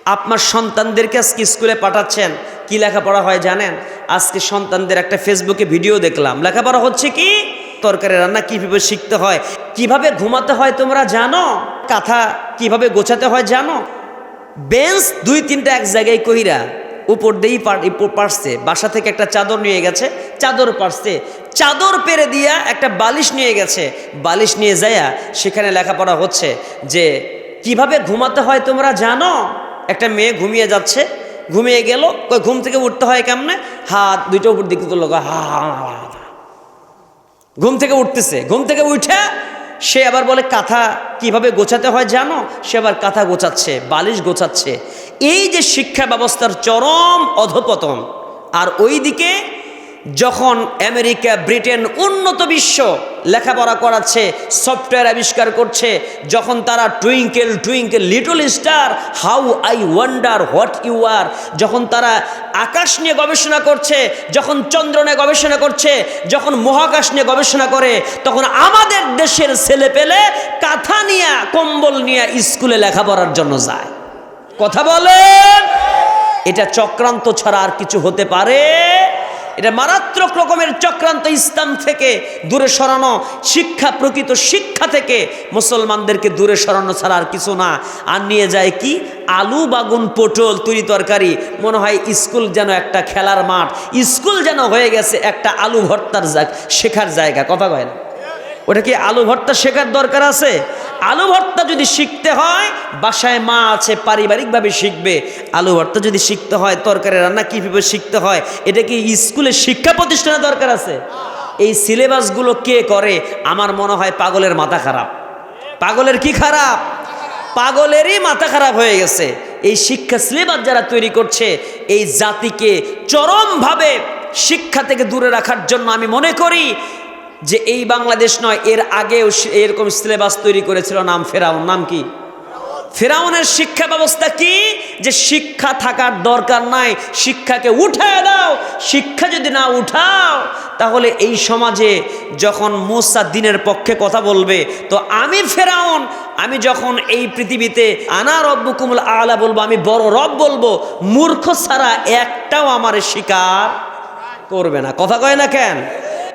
আপনার সন্তানদেরকে আজকে স্কুলে পাঠাচ্ছেন, কি লেখাপড়া হয় জানেন? আজকে সন্তানদের একটা ফেসবুকে ভিডিও দেখলাম, লেখাপড়া হচ্ছে কি তরকারি রান্না কিভাবে শিখতে হয়, কিভাবে ঘুমাতে হয় তোমরা জানো, কাঁথা কিভাবে গোছাতে হয় জানো। বেঞ্চ 2-3টা এক জায়গায় কইরা উপর দিয়েই পারছে, বাসা থেকে একটা চাদর নিয়ে গেছে, চাদর পারছে, চাদর পেরে দিয়া একটা বালিশ নিয়ে গেছে, বালিশ নিয়ে যায়া সেখানে লেখাপড়া হচ্ছে যে কিভাবে ঘুমাতে হয় তোমরা জানো। একটা মেয়ে ঘুমিয়ে যাচ্ছে, ঘুমিয়ে গেল, ঘুম থেকে উঠতে হয় কেমনে, হাত দুইটা উপর দিকে তুললো, হা ঘুম থেকে উঠতেছে, ঘুম থেকে উঠে সে আবার বলে কাঁথা কিভাবে গোছাতে হয় জানো, সে আবার কাঁথা গোছাচ্ছে, বালিশ গোছাচ্ছে। এই যে শিক্ষা ব্যবস্থার চরম অধপতন। আর ওইদিকে যখন আমেরিকা, ব্রিটেন, উন্নত বিশ্ব লেখাপড়া করাচ্ছে, সফটওয়্যার আবিষ্কার করছে, যখন তারা twinkle twinkle little star how I wonder what you are, যখন তারা আকাশ নিয়ে গবেষণা করছে, যখন চন্দ্র নিয়ে গবেষণা করছে, যখন মহাকাশ নিয়ে গবেষণা করে, তখন আমাদের দেশের ছেলে পেলে কাঁথা নিয়ে কম্বল নিয়ে স্কুলে লেখাপড়ার জন্য যায়। কথা বলেন, এটা চক্রান্ত ছাড়া আর কিছু হতে পারে? এটা মারাত্মক রকমের চক্রান্ত। ইসলাম থেকে দূরে সরানো, শিক্ষা, প্রকৃত শিক্ষা থেকে মুসলমানদেরকে দূরে সরানো ছাড়া আর কিছু না। আর নিয়ে যায় কি আলু, বাগুন, পটল, তরি তরকারি। মনে হয় স্কুল যেন একটা খেলার মাঠ, স্কুল যেন হয়ে গেছে একটা আলু ভর্তার শেখার জায়গা। কথা কয় না? ওটা কি আলু ভর্তা শেখার দরকার আছে? আলু ভর্তা যদি শিখতে হয়, বাসায় মা আছে, পারিবারিকভাবে শিখবে। আলু ভর্তা যদি শিখতে হয়, তরকারি রান্না কীভাবে শিখতে হয়, এটা কি স্কুলে শিক্ষা প্রতিষ্ঠানের দরকার আছে? এই সিলেবাসগুলো কে করে? আমার মনে হয় পাগলের মাথা খারাপ। পাগলের কি খারাপ? পাগলেরই মাথা খারাপ হয়ে গেছে। এই শিক্ষা সিলেবাস যারা তৈরি করছে, এই জাতিকে চরমভাবে শিক্ষা থেকে দূরে রাখার জন্য আমি মনে করি যে এই বাংলাদেশ নয়, এর আগেও এরকম সিলেবাস তৈরি করেছিল, নাম ফেরাউন। নাম কি? ফেরাউনের শিক্ষা ব্যবস্থা কি? যে শিক্ষা থাকার দরকার নাই, শিক্ষাকে উঠায় দাও। শিক্ষা যদি না উঠাও, তাহলে এই সমাজে যখন মুসা দ্বীনের পক্ষে কথা বলবে, তো আমি ফেরাউন, আমি যখন এই পৃথিবীতে আনা রব্বুকুমুল আলা বলবো, আমি বড় রব বলবো, মূর্খ ছাড়া একটাও আমার স্বীকার করবে না। কথা কয় না কেন?